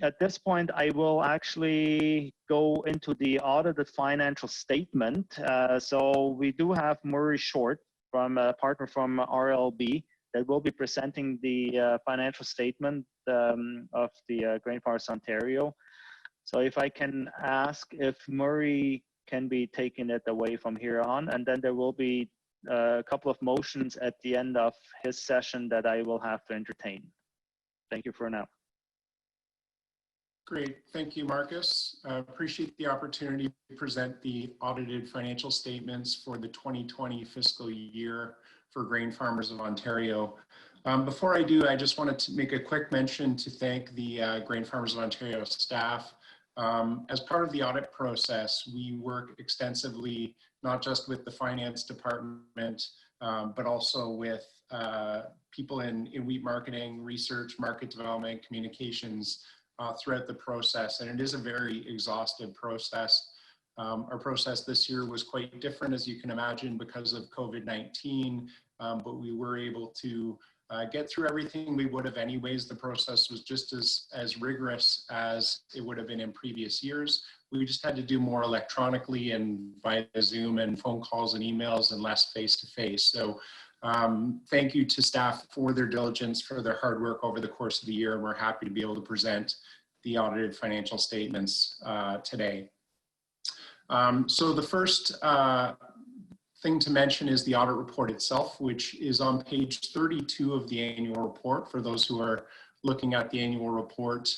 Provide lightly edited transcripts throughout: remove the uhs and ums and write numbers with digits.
at this point, I will actually go into the audited financial statement. So we do have Murray Short, from a partner from RLB, that will be presenting the financial statement of the Grain Farmers Ontario. So if I can ask if Murray can be taking it away from here on, and then there will be a couple of motions at the end of his session that I will have to entertain. Thank you for now. Great, thank you, Marcus. Appreciate the opportunity to present the audited financial statements for the 2020 fiscal year for Grain Farmers of Ontario. Before I do, I just wanted to make a quick mention to thank the Grain Farmers of Ontario staff. As part of the audit process, we work extensively, not just with the finance department, but also with people in wheat marketing, research, market development, communications, throughout the process, and it is a very exhaustive process. Our process this year was quite different, as you can imagine, because of COVID-19, but we were able to get through everything we would have anyways. The process was just as rigorous as it would have been in previous years. We just had to do more electronically and via Zoom and phone calls and emails and less face-to-face. So thank you to staff for their diligence, for their hard work over the course of the year, and we're happy to be able to present the audited financial statements today. So the first thing to mention is the audit report itself, which is on page 32 of the annual report for those who are looking at the annual report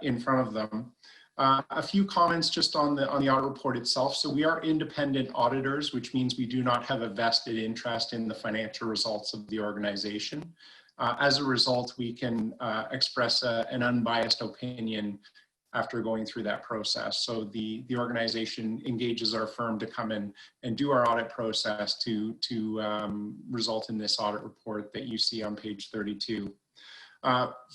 in front of them. A few comments just on the audit report itself. So we are independent auditors, which means we do not have a vested interest in the financial results of the organization. As a result, we can express an unbiased opinion after going through that process. So the organization engages our firm to come in and do our audit process to result in this audit report that you see on page 32.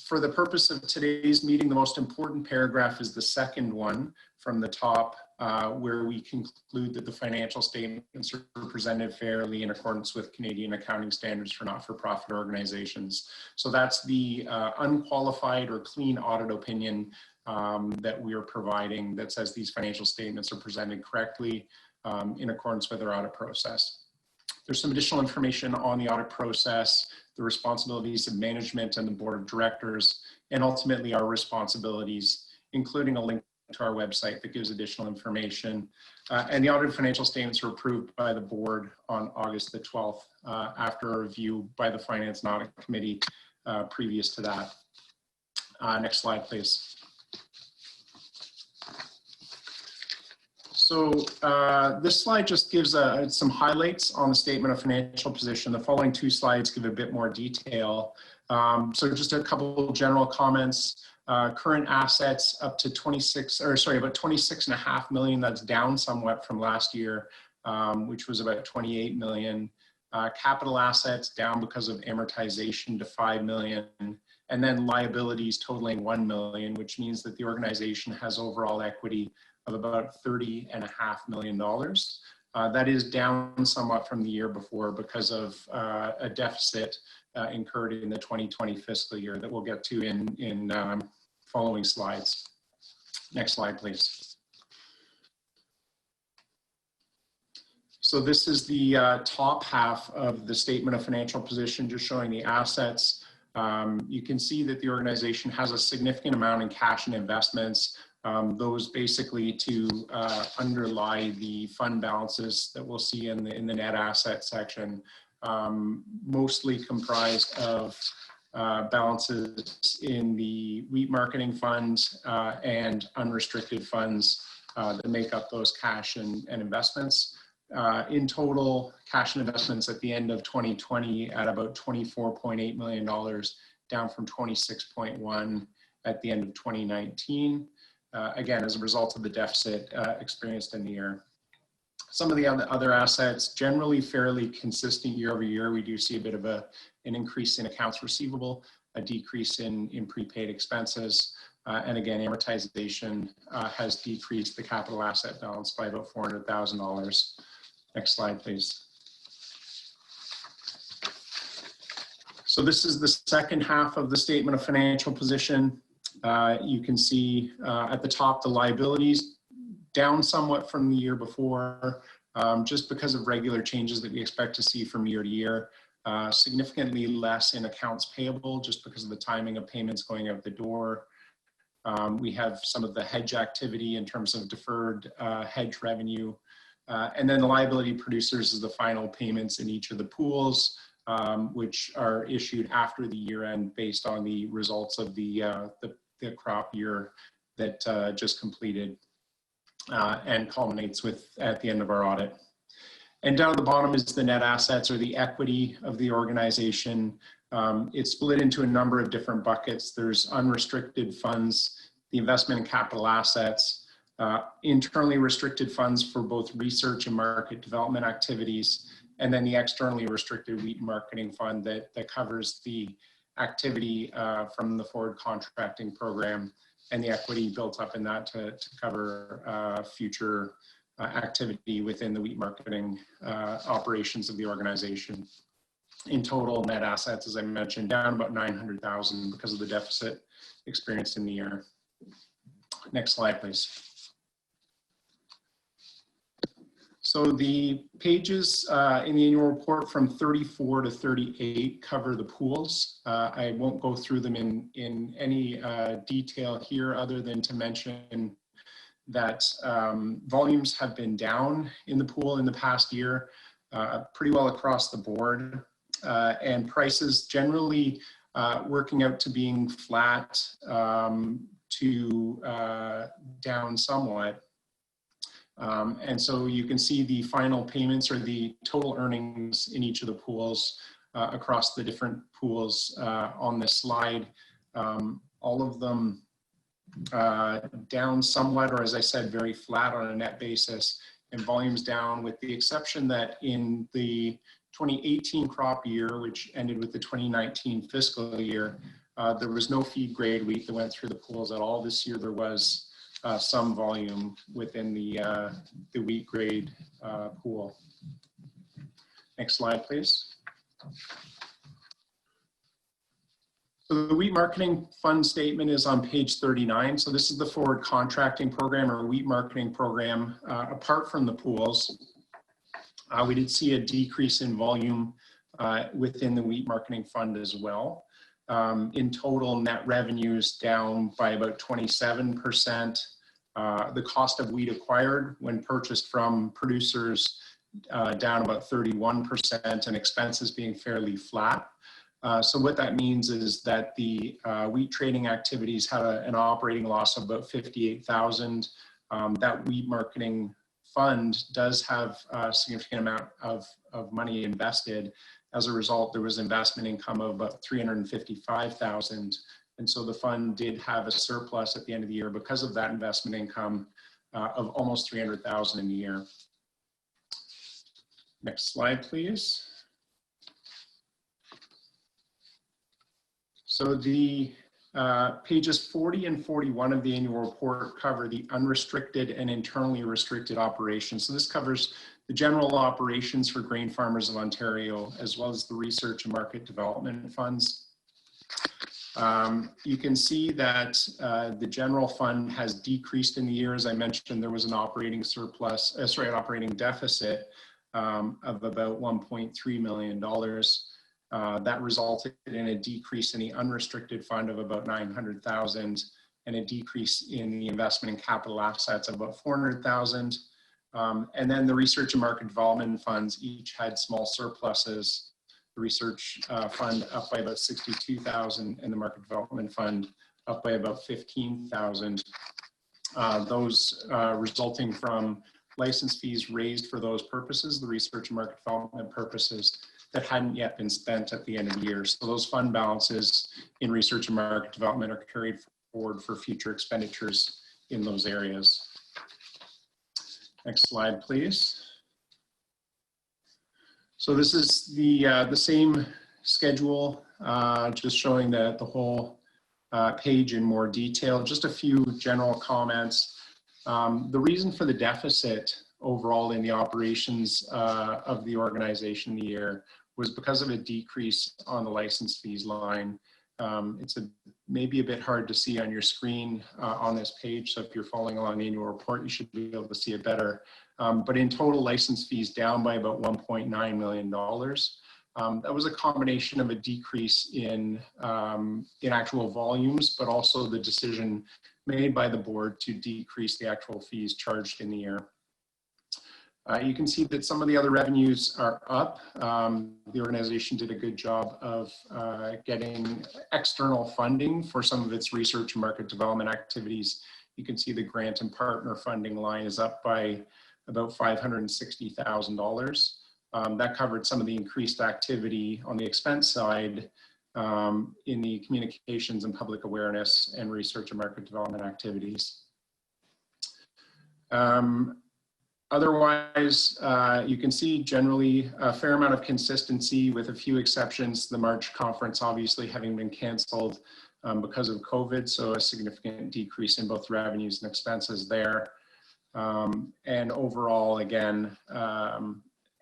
For the purpose of today's meeting, the most important paragraph is the second one from the top, where we conclude that the financial statements are presented fairly in accordance with Canadian accounting standards for not-for-profit organizations. So that's the unqualified or clean audit opinion that we are providing that says these financial statements are presented correctly in accordance with our audit process. There's some additional information on the audit process, the responsibilities of management and the board of directors, and ultimately our responsibilities, including a link to our website that gives additional information. And the audited financial statements were approved by the board on August the 12th after a review by the Finance and Audit Committee previous to that. Next slide, please. So this slide just gives some highlights on the statement of financial position. The following two slides give a bit more detail. So just a couple of general comments. Current assets up to about 26.5 million. That's down somewhat from last year, which was about 28 million. Capital assets down because of amortization to 5 million. And then liabilities totaling 1 million, which means that the organization has overall equity of about $30.5 million. That is down somewhat from the year before because of a deficit incurred in the 2020 fiscal year that we'll get to in following slides. Next slide, please. So this is the top half of the statement of financial position, just showing the assets. You can see that the organization has a significant amount in cash and investments. Those basically to underlie the fund balances that we'll see in the net asset section, mostly comprised of balances in the wheat marketing funds and unrestricted funds that make up those cash and investments. In total, cash and investments at the end of 2020 at about $24.8 million, down from 26.1 at the end of 2019. Again, as a result of the deficit experienced in the year. Some of the other assets, generally fairly consistent year over year. We do see a bit of an increase in accounts receivable, a decrease in prepaid expenses, and again, amortization has decreased the capital asset balance by about $400,000. Next slide, please. So this is the second half of the statement of financial position. You can see at the top the liabilities down somewhat from the year before, just because of regular changes that we expect to see from year to year. Significantly less in accounts payable just because of the timing of payments going out the door. We have some of the hedge activity in terms of deferred hedge revenue. And then the liability producers is the final payments in each of the pools, which are issued after the year end based on the results of the crop year that just completed and culminates with at the end of our audit. And down at the bottom is the net assets, or the equity of the organization. It's split into a number of different buckets. There's unrestricted funds, the investment in capital assets, internally restricted funds for both research and market development activities, and then the externally restricted wheat marketing fund that covers the activity from the forward contracting program and the equity built up in that to cover future activity within the wheat marketing operations of the organization. In total, net assets, as I mentioned, down about $900,000 because of the deficit experienced in the year. Next slide, please. So the pages in the annual report from 34 to 38 cover the pools. I won't go through them in any detail here other than to mention that volumes have been down in the pool in the past year, pretty well across the board, and prices generally working out to being flat to down somewhat. And so you can see the final payments or the total earnings in each of the pools across the different pools on this slide. All of them down somewhat, or as I said, very flat on a net basis, and volumes down, with the exception that in the 2018 crop year, which ended with the 2019 fiscal year, there was no feed grade wheat that went through the pools at all. This year there was some volume within the wheat grade pool. Next slide, please. So the wheat marketing fund statement is on page 39. So this is the forward contracting program or wheat marketing program. Apart from the pools, we did see a decrease in volume within the wheat marketing fund as well. In total, net revenues down by about 27%. The cost of wheat acquired when purchased from producers down about 31%, and expenses being fairly flat. So what that means is that the wheat trading activities had an operating loss of about $58,000. That wheat marketing fund does have a significant amount of money invested. As a result, there was investment income of about $355,000. And so the fund did have a surplus at the end of the year because of that investment income of almost $300,000 in the year. Next slide, please. So the pages 40 and 41 of the annual report cover the unrestricted and internally restricted operations. So this covers the general operations for grain farmers of Ontario, as well as the research and market development funds. You can see that the general fund has decreased in the year. As I mentioned, there was an operating surplus, an operating deficit of about $1.3 million. That resulted in a decrease in the unrestricted fund of about $900,000 and a decrease in the investment in capital assets of about $400,000. And then the research and market development funds each had small surpluses. The research fund up by about $62,000 and the market development fund up by about $15,000. Those resulting from license fees raised for those purposes, the research and market development purposes, that hadn't yet been spent at the end of the year. So those fund balances in research and market development are carried forward for future expenditures in those areas. Next slide, please. So this is the same schedule, just showing the whole page in more detail. Just a few general comments. The reason for the deficit overall in the operations of the organization in the year was because of a decrease on the license fees line. It's maybe a bit hard to see on your screen on this page. So if you're following along the annual report, you should be able to see it better. But in total, license fees down by about $1.9 million. That was a combination of a decrease in actual volumes, but also the decision made by the board to decrease the actual fees charged in the year. You can see that some of the other revenues are up. The organization did a good job of getting external funding for some of its research and market development activities. You can see the grant and partner funding line is up by about $560,000. That covered some of the increased activity on the expense side in the communications and public awareness and research and market development activities. Otherwise, you can see generally a fair amount of consistency with a few exceptions. The March conference obviously having been canceled because of COVID, so a significant decrease in both revenues and expenses there. And overall, again,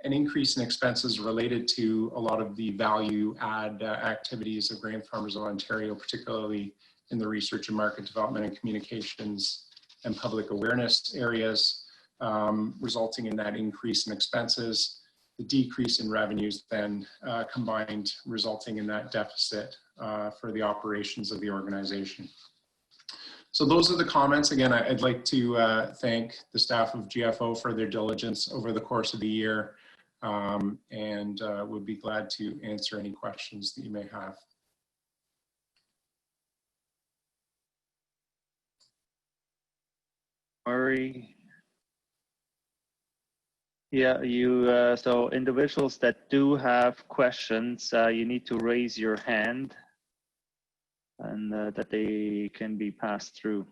an increase in expenses related to a lot of the value add activities of Grain Farmers of Ontario, particularly in the research and market development and communications and public awareness areas, resulting in that increase in expenses. The decrease in revenues then combined, resulting in that deficit for the operations of the organization. So those are the comments. Again, I'd like to thank the staff of GFO for their diligence over the course of the year, and would be glad to answer any questions that you may have. Murray. Yeah, you, so individuals that do have questions, you need to raise your hand and that they can be passed through.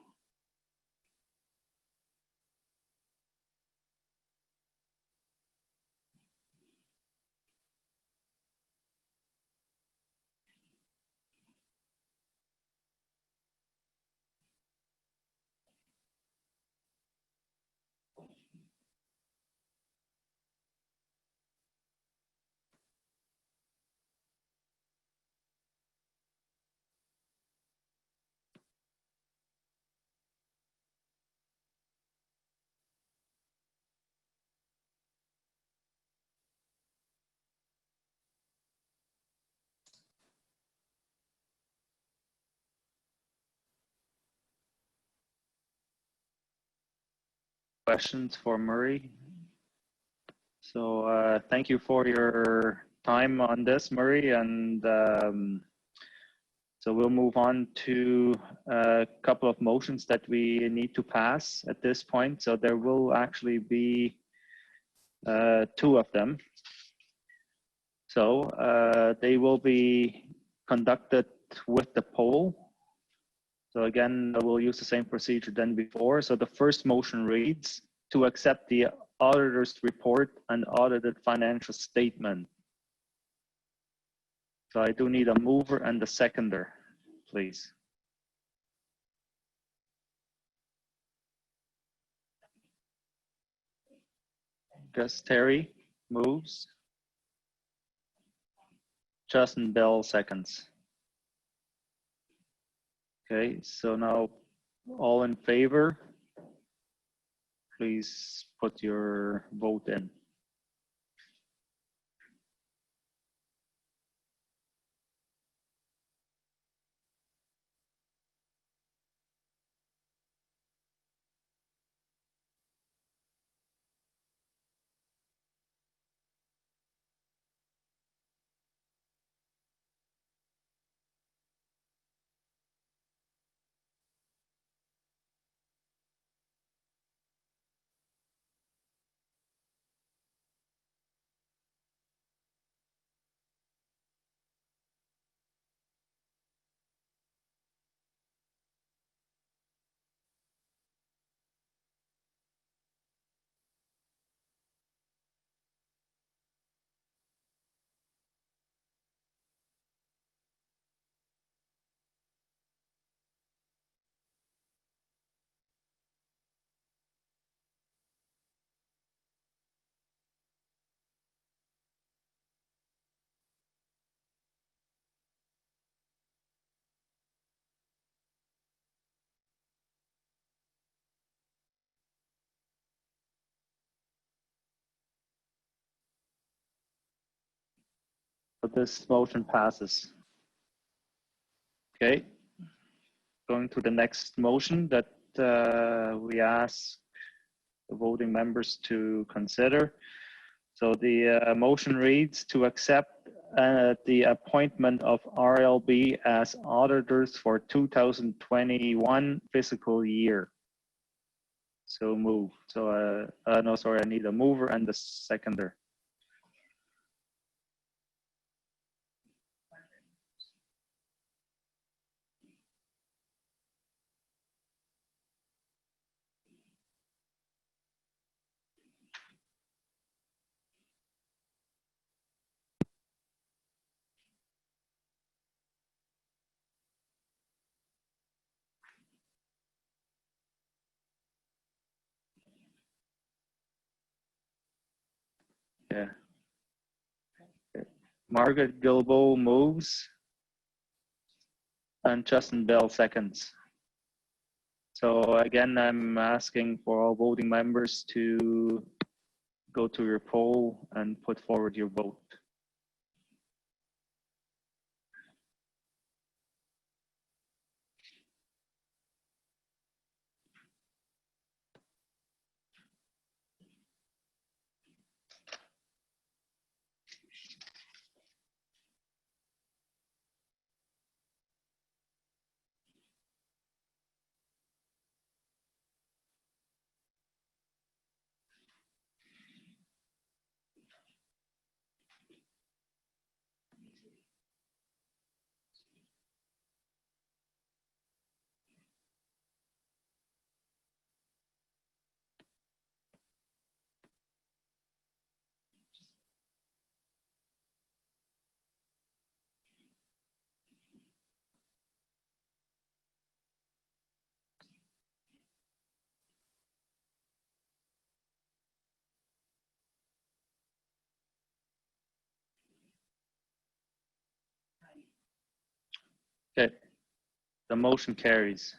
Questions for Murray? So thank you for your time on this, Murray, and so we'll move on to a couple of motions that we need to pass at this point. So there will actually be two of them. So they will be conducted with the poll. So again, we'll use the same procedure than before. So the first motion reads to accept the auditor's report and audited financial statement. So I do need a mover and a seconder, please. Gus Terry moves. Justin Bell seconds. Okay, so now all in favor, please put your vote in. So this motion passes. Okay. Going to the next motion that we ask the voting members to consider. So the motion reads to accept the appointment of RLB as auditors for 2021 fiscal year. So move. So no, sorry, I need a mover and a seconder. Yeah. Margaret Gilbo moves and Justin Bell seconds. So again, I'm asking for all voting members to go to your poll and put forward your vote. Okay, the motion carries.